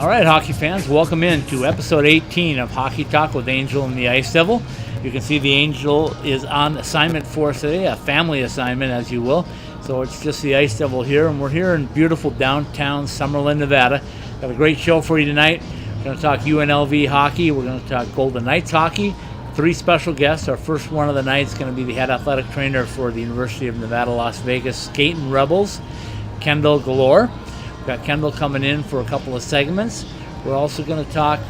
All right, hockey fans, welcome in to episode 18 of Hockey Talk with Angel and the Ice Devil. You can see the Angel is on assignment for us today, a family assignment, as you will. So it's just the Ice Devil here, and we're here in beautiful downtown Summerlin, Nevada. Got a great show for you tonight. We're going to talk UNLV hockey. We're going to talk Golden Knights hockey. 3 special guests. Our first one of the night is going to be the head athletic trainer for the University of Nevada, Las Vegas Skating Rebels, Kendall Galore. We've got Kendall coming in for a couple of segments. We're also going to talk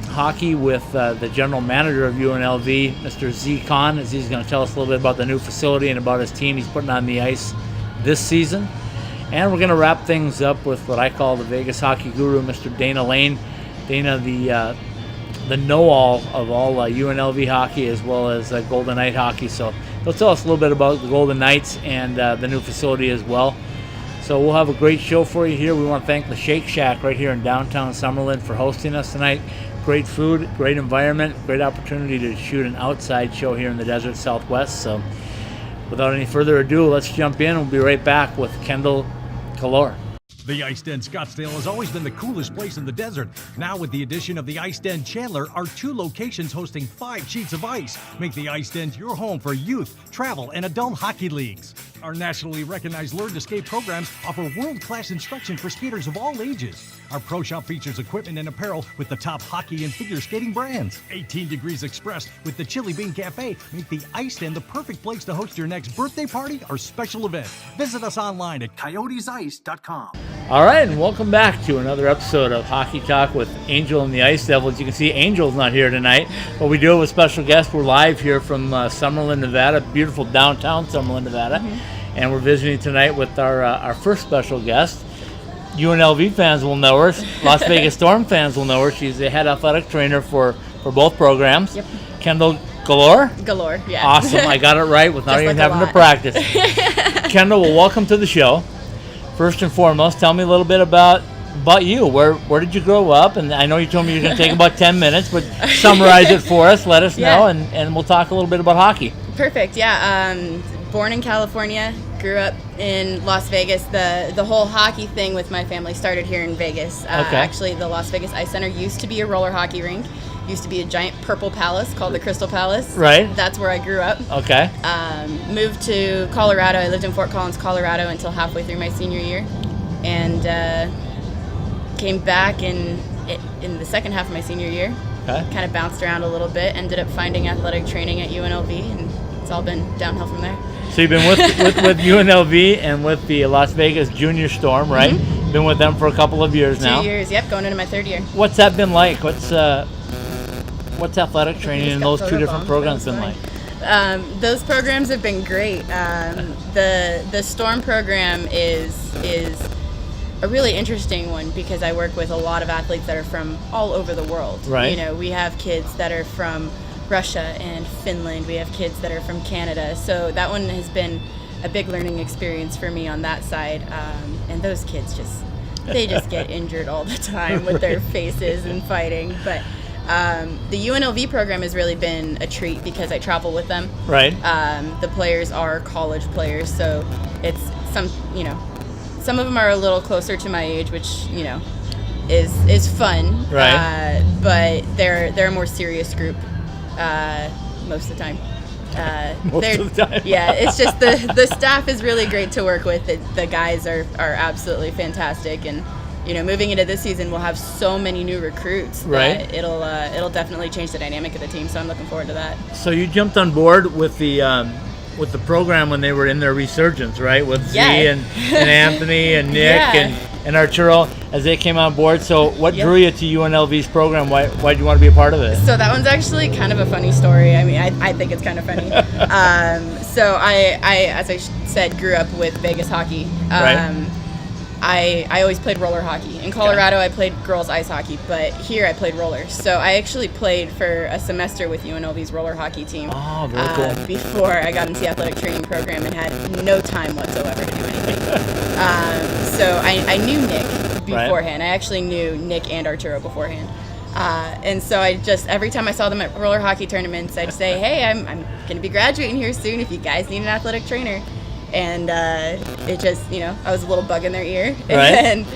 hockey with the general manager of UNLV, Mr. Z Khan, as he's going to tell us a little bit about the new facility and about his team he's putting on the ice this season. And we're going to wrap things up with what I call the Vegas hockey guru, Mr. Dana Lane. Dana, the know-all of all UNLV hockey as well as Golden Knight hockey. So he'll tell us a little bit about the Golden Knights and the new facility as well. So we'll have a great show for you here. We want to thank the Shake Shack right here in downtown Summerlin for hosting us tonight. Great food, great environment, great opportunity to shoot an outside show here in the desert Southwest. So without any further ado, let's jump in. We'll be right back with Kendall Galore. The Ice Den Scottsdale has always been the coolest place in the desert. Now with the addition of the Ice Den Chandler, our 2 locations hosting 5 sheets of ice make the Ice Den your home for youth, travel, and adult hockey leagues. Our nationally recognized Learn to Skate programs offer world-class instruction for skaters of all ages. Our pro shop features equipment and apparel with the top hockey and figure skating brands. 18 Degrees Express with the Chili Bean Cafe make the Ice Den the perfect place to host your next birthday party or special event. Visit us online at coyotesice.com. All right, and welcome back to another episode of Hockey Talk with Angel and the Ice Devil. As you can see, Angel's not here tonight, but we do have a special guest. We're live here from Summerlin, Nevada, beautiful downtown Summerlin, Nevada, and we're visiting tonight with our first special guest. UNLV fans will know her. Las Vegas Storm fans will know her. She's the head athletic trainer for both programs. Yep. Kendall Galore? Galore, yeah. Awesome. I got it right without even having to practice. Kendall, well, welcome to the show. First and foremost, tell me a little bit about you. Where did you grow up? And I know you told me you're going to take about 10 minutes, but summarize it for us. Let us know, and we'll talk a little bit about hockey. Perfect, yeah. Born in California, grew up in Las Vegas. The whole hockey thing with my family started here in Vegas. Okay. Actually, the Las Vegas Ice Center used to be a roller hockey rink. Used to be a giant purple palace called the Crystal Palace. Right. That's where I grew up. Okay. Moved to Colorado. I lived in Fort Collins, Colorado until halfway through my senior year. And came back in the second half of my senior year. Okay. Kind of bounced around a little bit. Ended up finding athletic training at UNLV, and it's all been downhill from there. So you've been with UNLV and with the Las Vegas Junior Storm, right? Mm-hmm. Been with them for a couple of years now. 2 years, yep, going into my 3rd year. What's that been like? What's athletic training in those 2 different programs been like? Those programs have been great. The Storm program is a really interesting one because I work with a lot of athletes that are from all over the world. Right. You know, we have kids that are from Russia and Finland. We have kids that are from Canada. So that one has been a big learning experience for me on that side. And those kids just get injured all the time with their faces and fighting. But the UNLV program has really been a treat because I travel with them. Right. The players are college players, so it's some of them are a little closer to my age, which, is fun. Right. But they're a more serious group most of the time. Most of the time. Yeah, it's just the staff is really great to work with. The guys are absolutely fantastic, and moving into this season, we'll have so many new recruits that it'll definitely change the dynamic of the team. So I'm looking forward to that. So you jumped on board with the program when they were in their resurgence, right? With Z and Anthony and Nick and Arturo as they came on board. So what drew you to UNLV's program? Why did you want to be a part of it? So that one's actually kind of a funny story. I mean, I think it's kind of funny. So I, as I said, grew up with Vegas hockey. Right. I always played roller hockey. In Colorado, I played girls ice hockey, but here I played roller. So I actually played for a semester with UNLV's roller hockey team. Oh, very cool. Before I got into the athletic training program and had no time whatsoever to do anything. So I knew Nick beforehand. Right. I actually knew Nick and Arturo beforehand. And so I just, every time I saw them at roller hockey tournaments, I'd say, hey, I'm going to be graduating here soon if you guys need an athletic trainer. And it just, I was a little bug in their ear. Right. And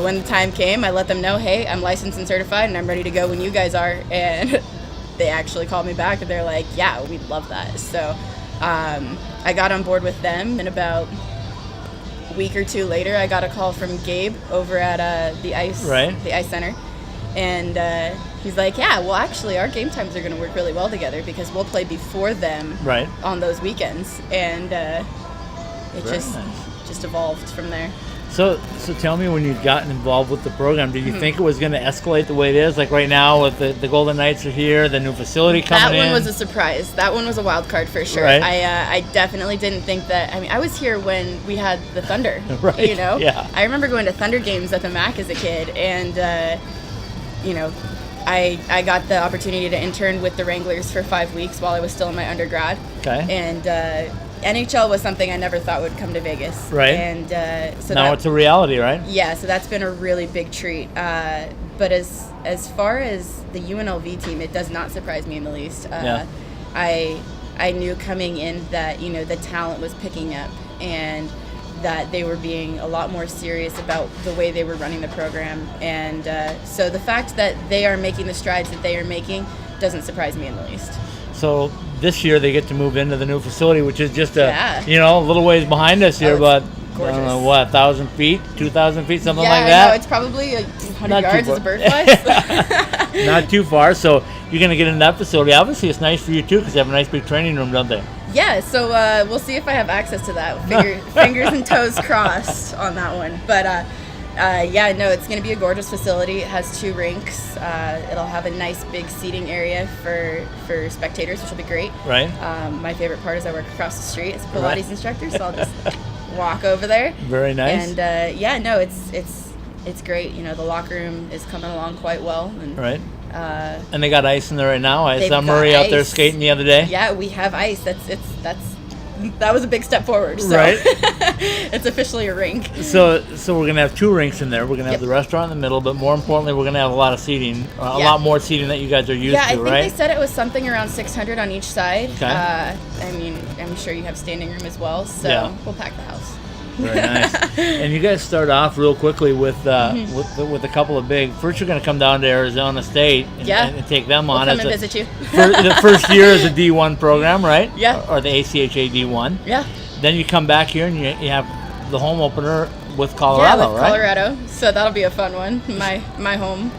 when the time came, I let them know, hey, I'm licensed and certified, and I'm ready to go when you guys are. And they actually called me back, and they're like, yeah, we'd love that. So I got on board with them, and about a week or two later, I got a call from Gabe over at the ice center. And he's like, yeah, well, actually, our game times are going to work really well together because we'll play before them on those weekends. And it just evolved from there. So tell me, when you'd gotten involved with the program, did you think it was going to escalate the way it is? Like right now, with the Golden Knights are here, the new facility coming in. That one was a surprise. That one was a wild card for sure. Right. I definitely didn't think that. I mean, I was here when we had the Thunder. Right. You know. Yeah. I remember going to Thunder games at the MAC as a kid, and you know, I got the opportunity to intern with the Wranglers for 5 weeks while I was still in my undergrad. Okay. And NHL was something I never thought would come to Vegas. Right. And so now it's a reality, right? Yeah, so that's been a really big treat. But as far as the UNLV team, it does not surprise me in the least. I knew coming in that, you know, the talent was picking up and that they were being a lot more serious about the way they were running the program. And so the fact that they are making the strides that they are making doesn't surprise me in the least. So this year they get to move into the new facility, which is just a little ways behind us here, but gorgeous. I don't know, what, 1,000 feet, 2,000 feet, something like Yeah, that? no, it's probably 100 Not too yards far. as a bird flies. Not too far. So you're going to get in that facility. Obviously, it's nice for you too because they have a nice big training room, don't they? Yeah, so we'll see if I have access to that. Fingers and toes crossed on that one. But yeah, no, it's going to be a gorgeous facility. It has 2 rinks. It'll have a nice big seating area for spectators, which will be great. Right. My favorite part is I work across the street as a Pilates instructor, so I'll just walk over there. Very nice. And yeah, no, it's great. You know, the locker room is coming along quite well. And, right. And they got ice in there right now. I saw got Murray out there ice. skating the other day. Yeah, we have ice. That was a big step forward. So. Right. It's officially a rink. So we're gonna have 2 rinks in there. We're gonna have the restaurant in the middle, but more importantly, we're gonna have a lot of seating, a lot more seating that you guys are used to, I think right? they said it was something around 600 on each side. Okay. I mean, I'm sure you have standing room as well, so we'll pack the house. Very nice. And you guys start off real quickly with a couple of big. First, you're going to come down to Arizona State and take them on. We'll come and visit you. The first year is a D1 program, right? Yeah. Or the ACHA D1. Yeah. Then you come back here and you have the home opener with Colorado, with right? Colorado. So that'll be a fun one. My home.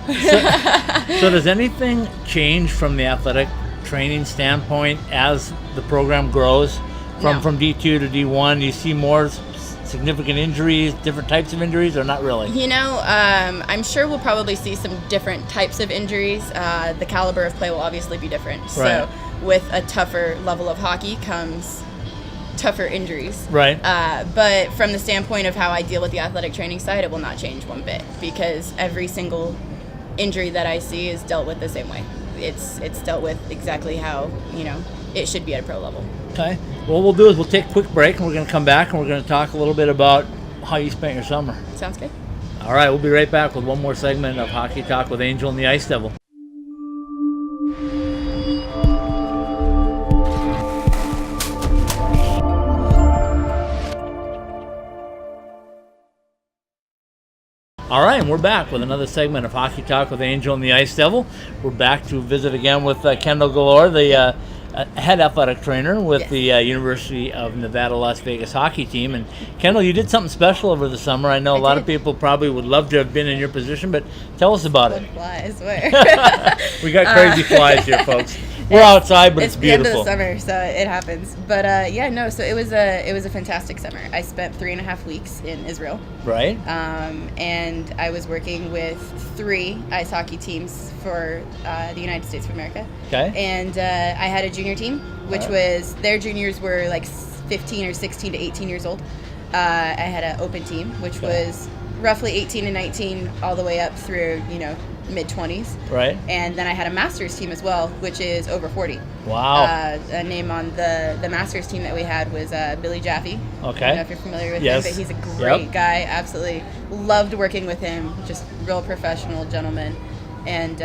So does anything change from the athletic training standpoint as the program grows from D2 to D1? Do you see more significant injuries, different types of injuries, or not really? You know, I'm sure we'll probably see some different types of injuries. The caliber of play will obviously be different. So with a tougher level of hockey comes tougher injuries. Right. But from the standpoint of how I deal with the athletic training side, it will not change one bit because every single injury that I see is dealt with the same way. It's dealt with exactly how, you know, it should be at a pro level. Okay. Well, what we'll do is we'll take a quick break, and we're going to come back, and we're going to talk a little bit about how you spent your summer. Sounds good. All right. We'll be right back with one more segment of Hockey Talk with Angel and the Ice Devil. All right, and we're back with another segment of Hockey Talk with Angel and the Ice Devil. We're back to visit again with Kendall Galore, the head athletic trainer with the University of Nevada, Las Vegas hockey team. And Kendall, you did something special over the summer. I know a lot of people probably would love to have been in your position, but tell us about it. Flies, where? We got crazy flies here, folks. We're outside, but it's beautiful. It's the end of the summer, so it happens. But yeah, no. So it was a fantastic summer. I spent 3.5 weeks in Israel. Right. And I was working with 3 ice hockey teams for the United States of America. Okay. And I had a junior team, which was their juniors were like 15 or 16 to 18 years old. I had an open team, which was roughly 18 to 19, all the way up through mid-20s. Right. And then I had a master's team as well, which is over 40. Wow. A name on the master's team that we had was Billy Jaffe. Okay. I don't know if you're familiar with him, but he's a great guy. Absolutely loved working with him. Just real professional gentleman. And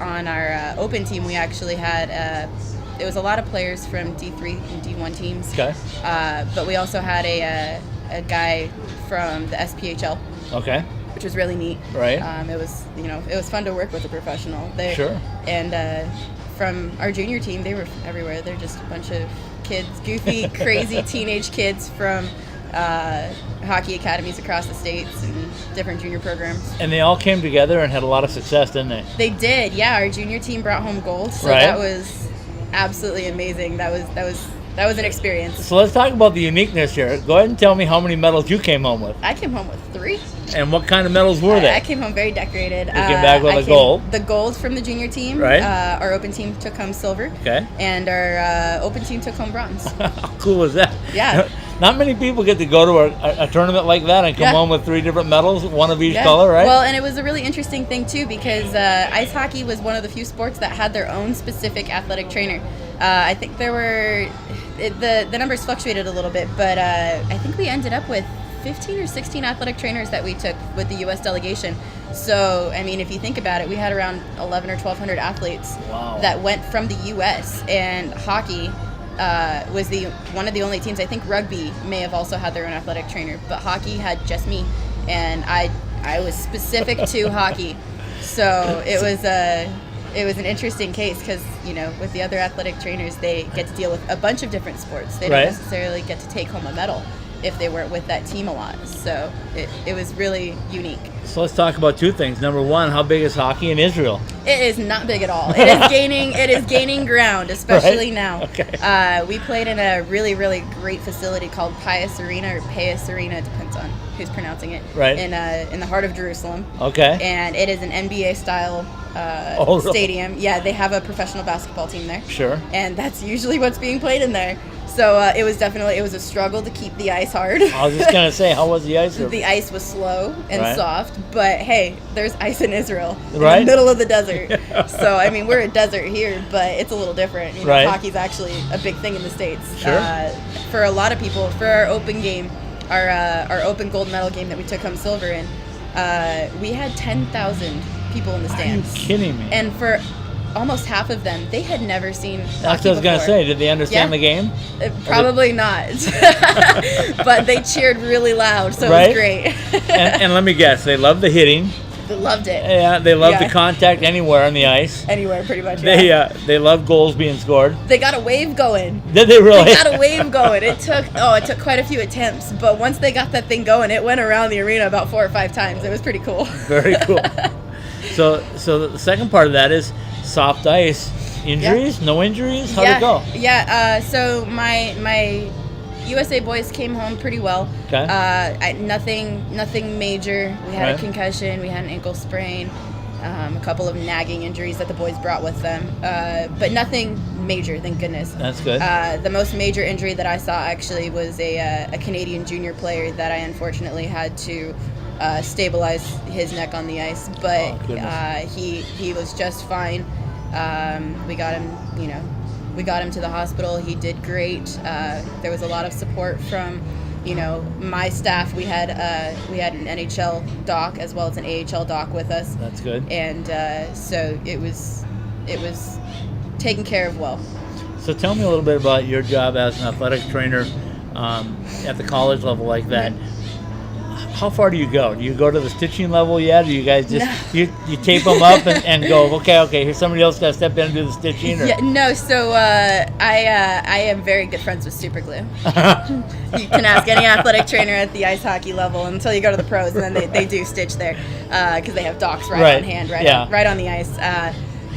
on our open team, we actually had it was a lot of players from D3 and D1 teams. Okay. But we also had a guy from the SPHL. Okay. which was really neat. Right. It was, it was fun to work with a professional. Sure. And from our junior team, they were everywhere. They're just a bunch of kids, goofy, crazy teenage kids from hockey academies across the states and different junior programs. And they all came together and had a lot of success, didn't they? They did, yeah. Our junior team brought home gold, so Right. that was absolutely amazing. That was an experience. So let's talk about the uniqueness here. Go ahead and tell me how many medals you came home with. I came home with 3. And what kind of medals were I they? came home very decorated. You came back with a gold. The gold from the junior team. Right. Our open team took home silver. Okay. And our open team took home bronze. How cool is that? Yeah. Not many people get to go to a tournament like that and come Yeah. home with 3 different medals, one of each Yeah. color, right? Well, and it was a really interesting thing too because ice hockey was one of the few sports that had their own specific athletic trainer. I think there were the numbers fluctuated a little bit, but I think we ended up with 15 or 16 athletic trainers that we took with the U.S. delegation. So, I mean, if you think about it, we had around 11 or 1,200 athletes Wow. that went from the U.S. and hockey was one of the only teams. I think rugby may have also had their own athletic trainer, but hockey had just me, and I was specific to hockey. So it was an interesting case because with the other athletic trainers, they get to deal with a bunch of different sports. They Right. don't necessarily get to take home a medal if they weren't with that team a lot. So it was really unique. So let's talk about 2 things. Number 1, how big is hockey in Israel? It is not big at all. It is gaining ground, especially Right? now. Okay. We played in a really, really great facility called Pius Arena or Pius Arena, depends on who's pronouncing it. Right. In the heart of Jerusalem. Okay. And it is an NBA style Oh, really? stadium. Yeah, they have a professional basketball team there. Sure. And that's usually what's being played in there. So it was a struggle to keep the ice hard. I was just going to say, how was the ice? The ice was slow and Right. soft, but hey, there's ice in Israel, in Right. the middle of the desert. So I mean, we're a desert here, but it's a little different. Right. Hockey's actually a big thing in the States. Sure. For a lot of people, for our open game, our open gold medal game that we took home silver in, we had 10,000 people in the Are you stands. kidding me? And for almost half of them, they had never seen That's hockey what I was going to before. say. Did they understand Yeah. the game? Probably not. But they cheered really loud, so Right. it was great. And let me guess, they love the hitting. They loved it. Yeah, they love Yeah. the contact anywhere on the ice. Anywhere, pretty much. Yeah. They love goals being scored. They got a wave going. Did they really? They got a wave going. It took quite a few attempts, but once they got that thing going, it went around the arena about 4 or 5 times. It was pretty cool. Very cool. So the second part of that is soft ice. Injuries? No injuries? How'd it go? Yeah. So my USA boys came home pretty well. Okay. Nothing major. We had Right. a concussion. We had an ankle sprain. A couple of nagging injuries that the boys brought with them, but nothing major, thank goodness. That's good. The most major injury that I saw actually was a Canadian junior player that I unfortunately had to stabilize his neck on the ice, but Oh, goodness. he was just fine. We got him to the hospital. He did great. There was a lot of support from my staff. We had an NHL doc as well as an AHL doc with us, That's good. and so it was taken care of well. So tell me a little bit about your job as an athletic trainer at the college level like that. How far do you go? Do you go to the stitching level yet? Or you guys just you tape them up and go, okay, here's somebody else got to step in and do the stitching? Or? Yeah, no. So I am very good friends with super glue. You can ask any athletic trainer at the ice hockey level until you go to the pros, and then they do stitch there because they have docs right on hand, right on the ice.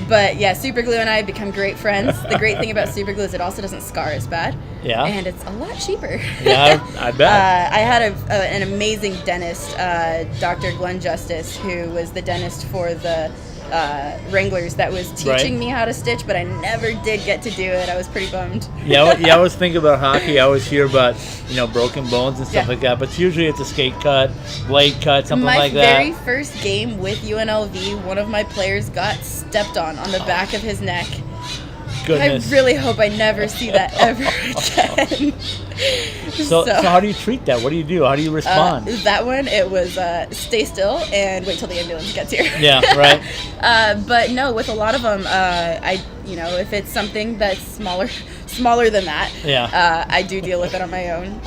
But yeah, super glue and I have become great friends. The great thing about super glue is it also doesn't scar as bad. Yeah. And it's a lot cheaper. Yeah, I bet. I had an amazing dentist, Dr. Glenn Justice, who was the dentist for the Wranglers that was teaching me how to stitch, but I never did get to do it. I was pretty bummed. Yeah, I always think about hockey. I always hear about, broken bones and stuff Yeah. like that, but usually it's a skate cut, blade cut, something like My that. very first game with UNLV, one of my players got stepped on the back of his neck. Goodness. I really hope I never see that ever again. So how do you treat that? What do you do? How do you respond? That one, it was stay still and wait till the ambulance gets here. Yeah, right. But no, with a lot of them, if it's something that's smaller than that. Yeah. I do deal with it on my own.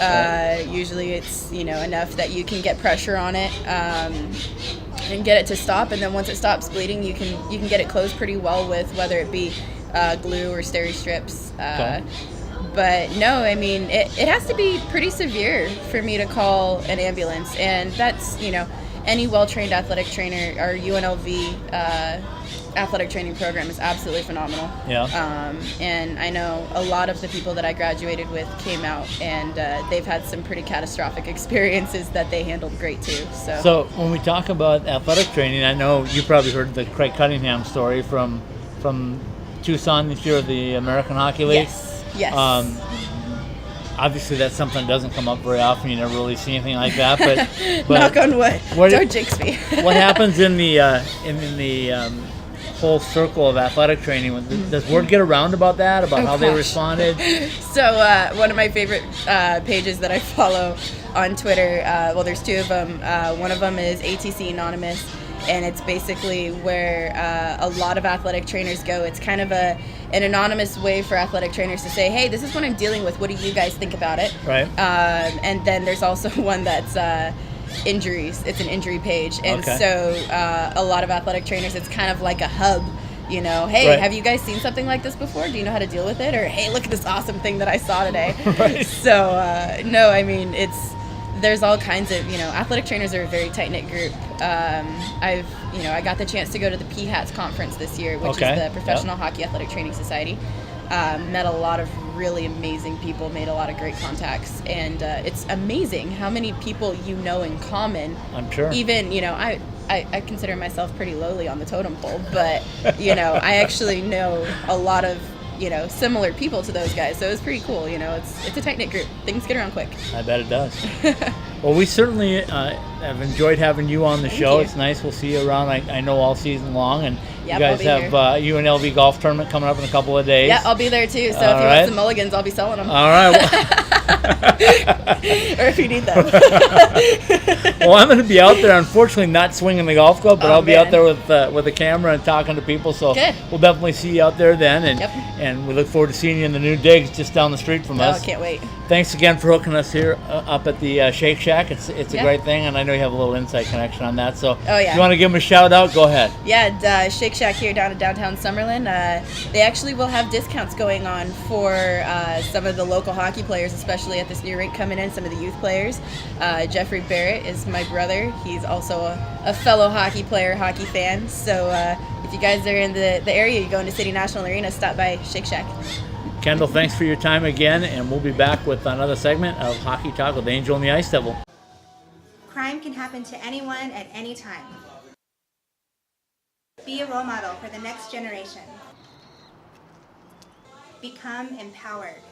Usually it's, enough that you can get pressure on it and get it to stop. And then once it stops bleeding, you can get it closed pretty well with whether it be glue or steri strips. Okay. But no, I mean, it has to be pretty severe for me to call an ambulance. And that's, any well-trained athletic trainer, our UNLV athletic training program is absolutely phenomenal. Yeah. And I know a lot of the people that I graduated with came out, and they've had some pretty catastrophic experiences that they handled great too. So when we talk about athletic training, I know you probably heard the Craig Cunningham story from Tucson this year of the American Hockey League. Yes. Obviously, that's something that doesn't come up very often. You never really see anything like that. But Knock on wood. Don't jinx me. What happens in the whole circle of athletic training? Does word get around about that? About how they responded? So one of my favorite pages that I follow on Twitter. Well, there's two of them. One of them is ATC Anonymous. And it's basically where a lot of athletic trainers go. It's kind of an anonymous way for athletic trainers to say, hey, this is what I'm dealing with. What do you guys think about it? Right. And then there's also one that's injuries. It's an injury page. And so a lot of athletic trainers, it's kind of like a hub. Hey, right. Have you guys seen something like this before? Do you know how to deal with it? Or, hey, look at this awesome thing that I saw today. Right. So, no, I mean, there's all kinds of, athletic trainers are a very tight-knit group. I got the chance to go to the PHATS conference this year, which is the Professional Hockey Athletic Training Society. Met a lot of really amazing people, made a lot of great contacts, and it's amazing how many people in common. I'm sure. Even, I consider myself pretty lowly on the totem pole, but, I actually know a lot of similar people to those guys. So it was pretty cool. It's a tight-knit group. Things get around quick. I bet it does. Well, we certainly have enjoyed having you on the show. You. It's nice. We'll see you around, I know, all season long. And yep, you guys have UNLV golf tournament coming up in a couple of days. Yeah, I'll be there too. So if you want some mulligans, I'll be selling them. All right. Or if you need them. Well, I'm going to be out there, unfortunately not swinging the golf club, but I'll be out there with a camera and talking to people. So we'll definitely see you out there then. And we look forward to seeing you in the new digs just down the street from us. Oh, can't wait. Thanks again for hooking us here up at the Shake Shack. It's a great thing, and I know you have a little inside connection on that. So if you want to give them a shout out, go ahead. Yeah, Shake Shack here down in downtown Summerlin. They actually will have discounts going on for some of the local hockey players, especially at this new rink coming in, some of the youth players. Jeffrey Barrett is my brother. He's also a fellow hockey player, hockey fan. So if you guys are in the area, you're going to City National Arena, stop by Shake Shack. Kendall, thanks for your time again, and we'll be back with another segment of Hockey Talk with Angel and the Ice Devil. Crime can happen to anyone at any time. Be a role model for the next generation. Become empowered.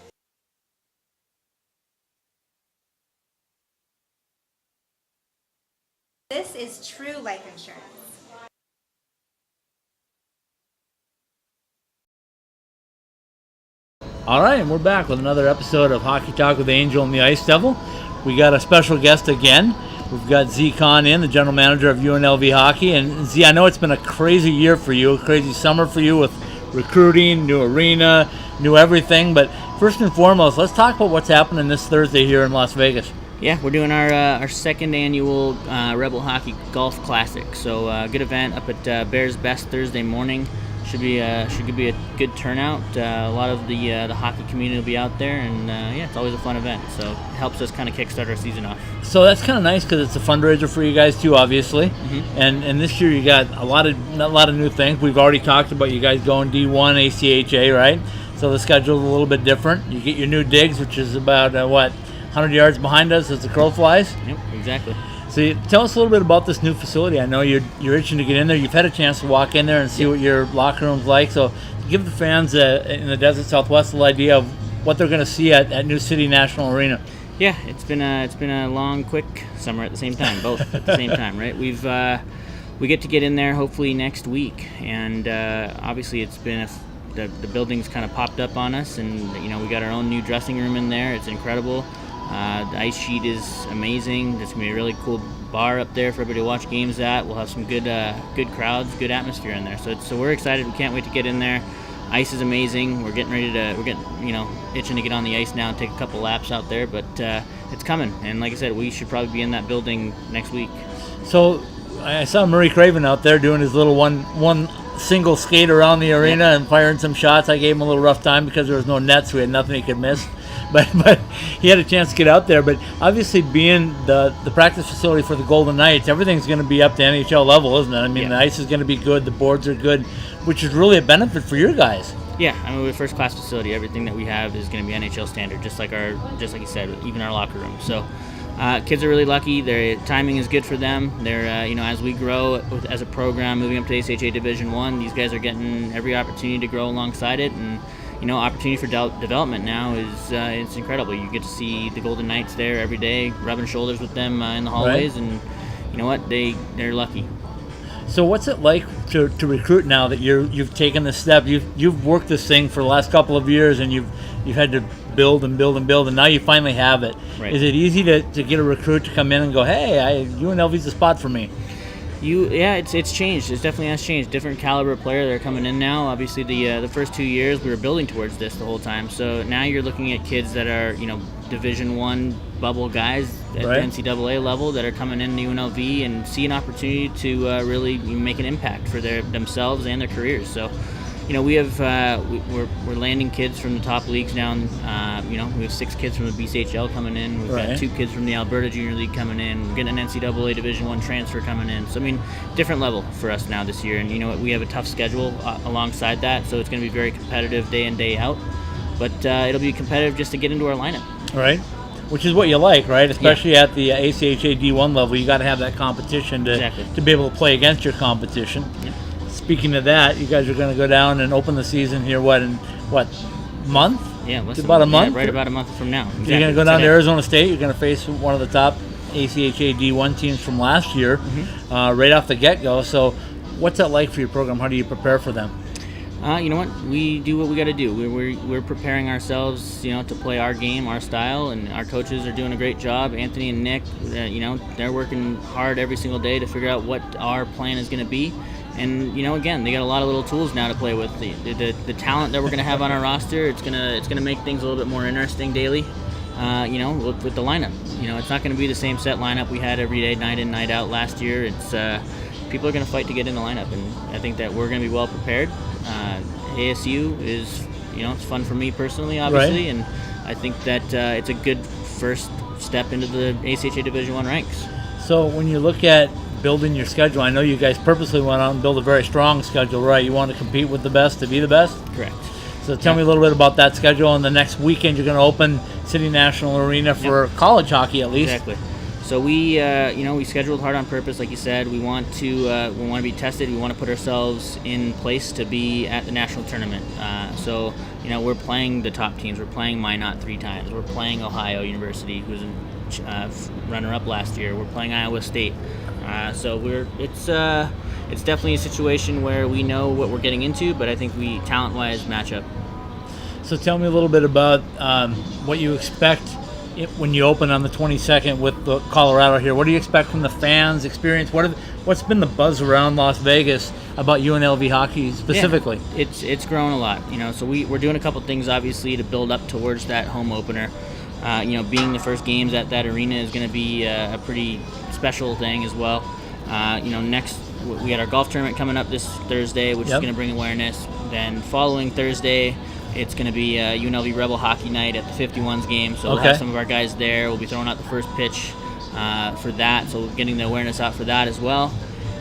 This is true life insurance. All right, and we're back with another episode of Hockey Talk with Angel and the Ice Devil. We got a special guest again. We've got Z Kahn in, the general manager of UNLV Hockey. And Z, I know it's been a crazy year for you, a crazy summer for you with recruiting, new arena, new everything. But first and foremost, let's talk about what's happening this Thursday here in Las Vegas. Yeah, we're doing our second annual Rebel Hockey Golf Classic. So good event up at Bears Best Thursday morning. Should be a good turnout. A lot of the hockey community will be out there, and it's always a fun event. So it helps us kind of kickstart our season off. So that's kind of nice because it's a fundraiser for you guys too, obviously. Mm-hmm. And this year you got a lot of new things. We've already talked about you guys going D1 ACHA, right? So the schedule's a little bit different. You get your new digs, which is about 100 yards behind us as the crow flies. Yep, exactly. So tell us a little bit about this new facility. I know you're itching to get in there. You've had a chance to walk in there and see what your locker room's like. So give the fans in the Desert Southwest a little idea of what they're going to see at New City National Arena. Yeah, it's been a long, quick summer at the same time, both at the same time, right? We get to get in there hopefully next week, and obviously it's been the building's kind of popped up on us, and we got our own new dressing room in there. It's incredible. The ice sheet is amazing. There's going to be a really cool bar up there for everybody to watch games at. We'll have some good crowds, good atmosphere in there. So we're excited. We can't wait to get in there. Ice is amazing. We're getting itching to get on the ice now and take a couple laps out there, but it's coming. And like I said, we should probably be in that building next week. So I saw Murray Craven out there doing his little one single skate around the arena and firing some shots. I gave him a little rough time because there was no net, so we had nothing he could miss. But he had a chance to get out there. But obviously, being the practice facility for the Golden Knights, everything's going to be up to NHL level, isn't it? I mean, the ice is going to be good, the boards are good, which is really a benefit for your guys. Yeah, I mean, we're a first-class facility. Everything that we have is going to be NHL standard, just like you said, even our locker room. So, kids are really lucky. Their timing is good for them. They're, as we grow as a program, moving up to ACHA Division I, these guys are getting every opportunity to grow alongside it. And opportunity for development now is it's incredible. You get to see the Golden Knights there every day, rubbing shoulders with them in the hallways, right. And you know what? They're lucky. So what's it like to recruit now that you've taken the step? You've worked this thing for the last couple of years, and you've had to build and build and build, and now you finally have it. Right. Is it easy to get a recruit to come in and go, hey, UNLV's the spot for me? It's changed. It definitely has changed. Different caliber of player that are coming in now. Obviously, the first 2 years we were building towards this the whole time. So now you're looking at kids that are Division I bubble guys at right. the NCAA level that are coming in to UNLV and see an opportunity to really make an impact for themselves and their careers. So we have we're landing kids from the top leagues now. We have 6 kids from the BCHL coming in. We've right. got 2 kids from the Alberta Junior League coming in. We're getting an NCAA Division I transfer coming in. So different level for us now this year. And we have a tough schedule alongside that, so it's going to be very competitive day in, day out. But it'll be competitive just to get into our lineup. Right. Which is what you like, right? Especially at the ACHA D1 level, you got to have that competition to be able to play against your competition. Yeah. Speaking of that, you guys are going to go down and open the season here. Month? Yeah, about a month. Right about a month from now. Exactly. You're going to go down to Arizona State. You're going to face one of the top ACHA D1 teams from last year, right off the get-go. So, what's that like for your program? How do you prepare for them? You know what? We do what we got to do. We're preparing ourselves, to play our game, our style, and our coaches are doing a great job. Anthony and Nick, they're working hard every single day to figure out what our plan is going to be. And again, they got a lot of little tools now to play with. The talent that we're going to have on our roster, it's gonna make things a little bit more interesting daily. With the lineup, it's not going to be the same set lineup we had every day, night in, night out last year. It's people are going to fight to get in the lineup, and I think that we're going to be well prepared. ASU is, it's fun for me personally, obviously, right. And I think that it's a good first step into the ACHA Division I ranks. So when you look at building your schedule, I know you guys purposely went out and build a very strong schedule, right? You want to compete with the best to be the best? Correct. So tell me a little bit about that schedule. And the next weekend you're going to open City National Arena for college hockey at least. Exactly. So we scheduled hard on purpose, like you said. We want to be tested. We want to put ourselves in place to be at the national tournament. So we're playing the top teams. We're playing Minot 3 times. We're playing Ohio University, who's a runner-up last year. We're playing Iowa State. So it's definitely a situation where we know what we're getting into, but I think we talent-wise match up. So tell me a little bit about what you expect when you open on the 22nd with the Colorado here. What do you expect from the fans' experience? What's been the buzz around Las Vegas about UNLV hockey specifically? Yeah, it's grown a lot. So we're doing a couple things obviously to build up towards that home opener. Being the first games at that arena is going to be a pretty special thing as well. Next we got our golf tournament coming up this Thursday, which is going to bring awareness. Then following Thursday, it's going to be UNLV Rebel Hockey Night at the 51s game. So we'll have some of our guys there. We'll be throwing out the first pitch for that. So we're getting the awareness out for that as well.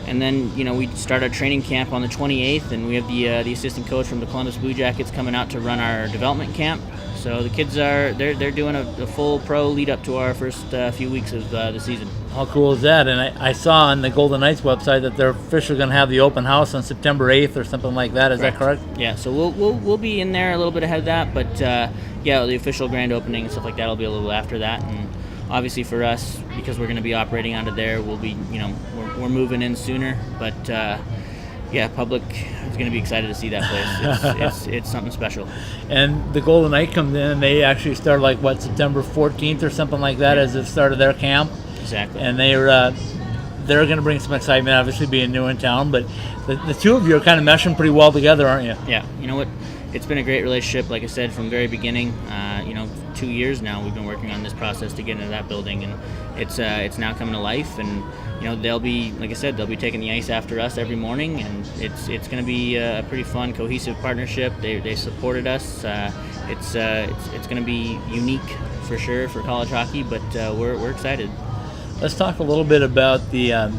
And then, we start our training camp on the 28th, and we have the assistant coach from the Columbus Blue Jackets coming out to run our development camp. So the kids they're doing a full pro lead up to our first few weeks of the season. How cool is that? And I saw on the Golden Knights website that they're officially going to have the open house on September 8th or something like that. Is that correct? Yeah. So we'll be in there a little bit ahead of that, but the official grand opening and stuff like that will be a little after that. And obviously for us, because we're going to be operating out of there, we'll be we're moving in sooner, but. Public is going to be excited to see that place. It's something special. And the Golden Knight comes in, and they actually start September 14th or something like that as the start of their camp. Exactly. And they're going to bring some excitement, obviously being new in town. But the two of you are kind of meshing pretty well together, aren't you? Yeah. You know what? it's been a great relationship. Like I said, from the very beginning, 2 years now we've been working on this process to get into that building, and it's now coming to life. And they'll be, like I said, they'll be taking the ice after us every morning, and it's going to be a pretty fun, cohesive partnership. They supported us. It's going to be unique for sure for college hockey, but we're excited. Let's talk a little bit about the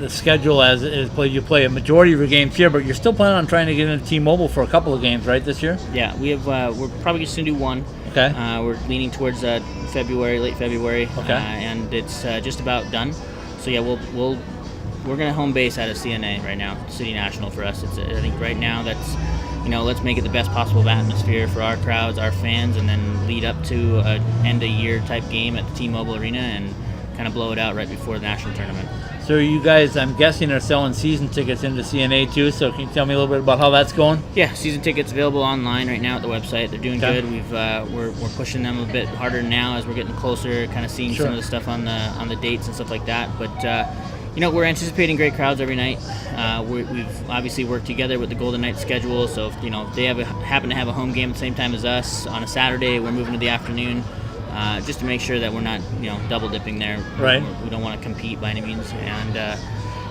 schedule as it is played. You play a majority of your games here, but you're still planning on trying to get into T-Mobile for a couple of games, right, this year? Yeah, we have. We're probably just gonna do one. Okay. We're leaning towards late February. Okay. And it's just about done. So yeah, we're gonna home base out of CNA right now, City National for us. I think right now that's, let's make it the best possible atmosphere for our crowds, our fans, and then lead up to a end of year type game at the T-Mobile Arena and kind of blow it out right before the national tournament. So you guys, I'm guessing, are selling season tickets into CNA too. So can you tell me a little bit about how that's going? Yeah, season tickets available online right now at the website. They're doing Okay. good. We're pushing them a bit harder now as we're getting closer, kind of seeing Sure. some of the stuff on the dates and stuff like that. But we're anticipating great crowds every night. We've obviously worked together with the Golden Knights schedule. So if they happen to have a home game at the same time as us on a Saturday, we're moving to the afternoon. Just to make sure that we're not, double dipping there. Right. We don't want to compete by any means, and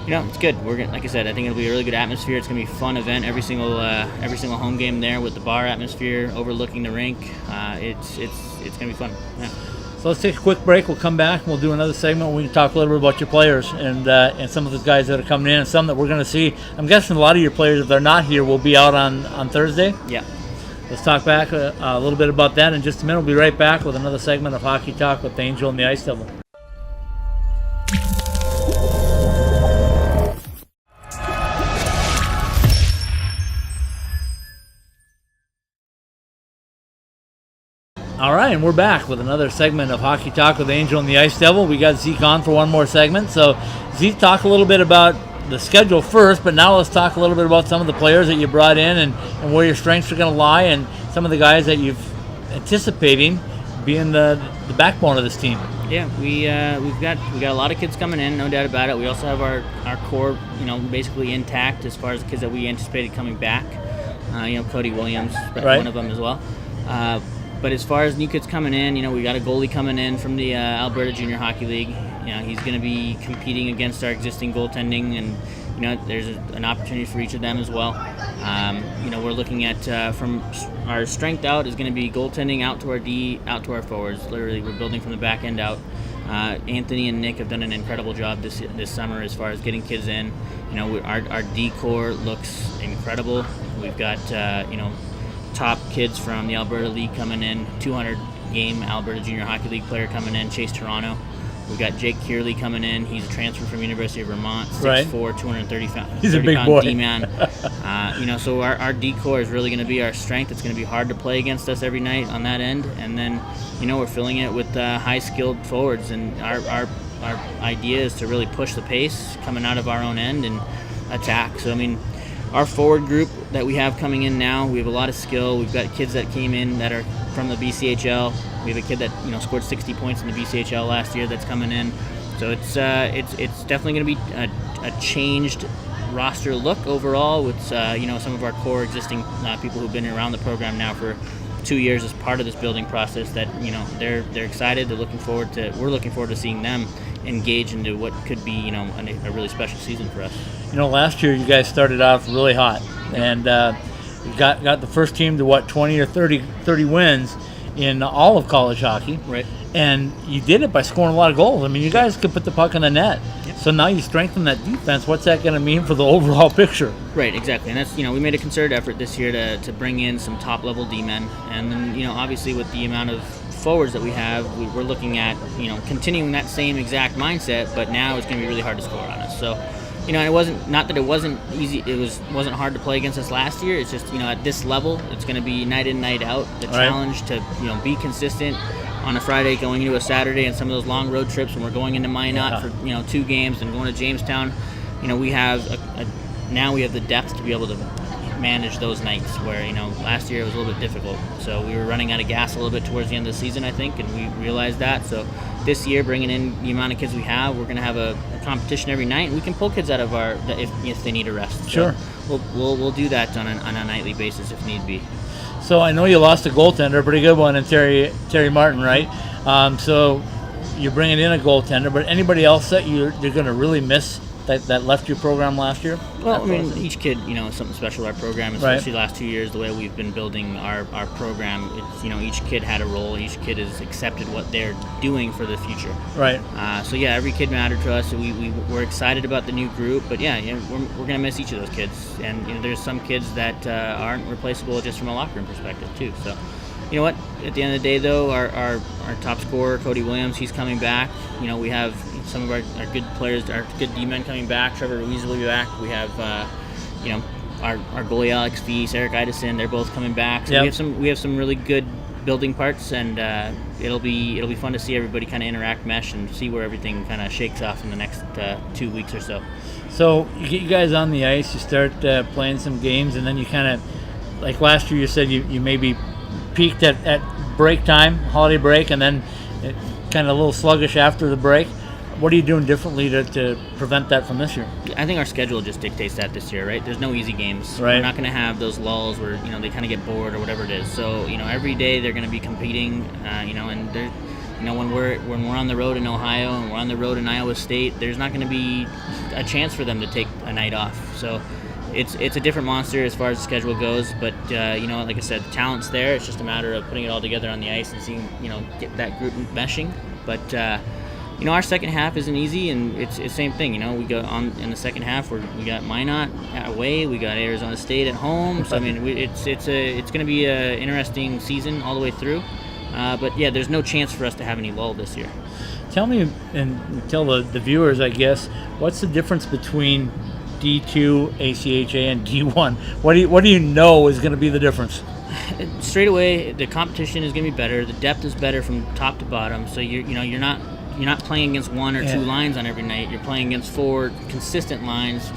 it's good. We're gonna, like I said, I think it'll be a really good atmosphere. It's gonna be a fun event. Every single home game there with the bar atmosphere overlooking the rink. It's gonna be fun. Yeah. So let's take a quick break. We'll come back and we'll do another segment where we can talk a little bit about your players and some of the guys that are coming in and some that we're going to see. I'm guessing a lot of your players, if they're not here, will be out on Thursday. Yeah. Let's talk back a little bit about that in just a minute. We'll be right back with another segment of Hockey Talk with the Angel and the Ice Devil. All right, and we're back with another segment of Hockey Talk with the Angel and the Ice Devil. We got Zeke on for one more segment. So, Zeke, talk a little bit about the schedule first, but now let's talk a little bit about some of the players that you brought in and where your strengths are going to lie, and some of the guys that you've anticipating being the backbone of this team. Yeah, we've got a lot of kids coming in, no doubt about it. We also have our core, basically intact as far as the kids that we anticipated coming back. Cody Williams, Right. one of them as well. But as far as new kids coming in, we got a goalie coming in from the Alberta Junior Hockey League. He's going to be competing against our existing goaltending, and there's an opportunity for each of them as well. We're looking at from our strength out is going to be goaltending out to our D, out to our forwards. Literally, we're building from the back end out. Anthony and Nick have done an incredible job this summer as far as getting kids in. Our D core looks incredible. We've got top kids from the Alberta League coming in, 200-game Alberta Junior Hockey League player coming in, Chase Toronto. We've got Jake Kearley coming in. He's a transfer from University of Vermont, 6'4", 230-pound He's a big boy. D-man. So our D core is really going to be our strength. It's going to be hard to play against us every night on that end. And then, we're filling it with high-skilled forwards. And our idea is to really push the pace coming out of our own end and attack. So, our forward group that we have coming in now, we have a lot of skill. We've got kids that came in that are from the BCHL. We have a kid that scored 60 points in the BCHL last year that's coming in. So it's definitely going to be a changed roster look overall with some of our core existing people who've been around the program now for 2 years as part of this building process. That they're excited. We're looking forward to seeing them engage into what could be a really special season for us. Last year you guys started off really hot, and you got the first team to 20 or 30 wins in all of college hockey. Right. And you did it by scoring a lot of goals. You guys could put the puck in the net. Yep. So now you strengthen that defense. What's that going to mean for the overall picture? Right, exactly. And that's, we made a concerted effort this year to bring in some top-level D-men. And then, obviously with the amount of forwards that we have, we're looking at, continuing that same exact mindset, but now it's going to be really hard to score on us. So, and it wasn't, not that it wasn't easy, wasn't hard to play against us last year. It's just, at this level, it's going to be night in, night out. The challenge to, be consistent on a Friday going into a Saturday, and some of those long road trips when we're going into Minot for, 2 games and going to Jamestown, we have now we have the depth to be able to manage those nights where, last year it was a little bit difficult. So we were running out of gas a little bit towards the end of the season, I think, and we realized that. So this year, bringing in the amount of kids we have, we're going to have a competition every night, and we can pull kids out of our if they need a rest. Sure. So we'll do that on a nightly basis if need be. So I know you lost a goaltender, a pretty good one, in Terry Martin, right? So you're bringing in a goaltender, but anybody else that you're going to really miss that left your program last year? Well, I mean, each kid, is something special to our program, especially Right. the last 2 years, the way we've been building our program. It's, each kid had a role. Each kid has accepted what they're doing for the future. Right. So, yeah, every kid mattered to us. We're excited about the new group, but, yeah, we're going to miss each of those kids. And, there's some kids that aren't replaceable just from a locker room perspective, too. So, you know what? At the end of the day, though, our top scorer, Cody Williams, he's coming back. We have some of our good players, our good D-men coming back. Trevor Ruiz will be back. We have, our goalie Alex Feast, Eric Idison. They're both coming back. So Yep. we have some really good building parts, and it'll be fun to see everybody kind of interact, mesh, and see where everything kind of shakes off in the next 2 weeks or so. So you get you guys on the ice, you start playing some games, and then you kind of, like last year you said you maybe peaked at break time, holiday break, and then kind of a little sluggish after the break. What are you doing differently to prevent that from this year? I think our schedule just dictates that this year, right? There's no easy games. Right. We're not going to have those lulls where, they kind of get bored or whatever it is. So, every day they're going to be competing, and they're, when we're on the road in Ohio and we're on the road in Iowa State, there's not going to be a chance for them to take a night off. So it's a different monster as far as the schedule goes. But, like I said, the talent's there. It's just a matter of putting it all together on the ice and seeing, get that group meshing. But, our second half isn't easy, and it's the same thing. We go on in the second half. We got Minot away, we got Arizona State at home. So I mean, it's going to be an interesting season all the way through. But yeah, there's no chance for us to have any lull this year. Tell me, and tell the viewers, I guess, what's the difference between D2, ACHA, and D1? What do you know is going to be the difference? Straight away, the competition is going to be better. The depth is better from top to bottom. So you're not playing against one or two lines on every night. You're playing against 4 consistent lines,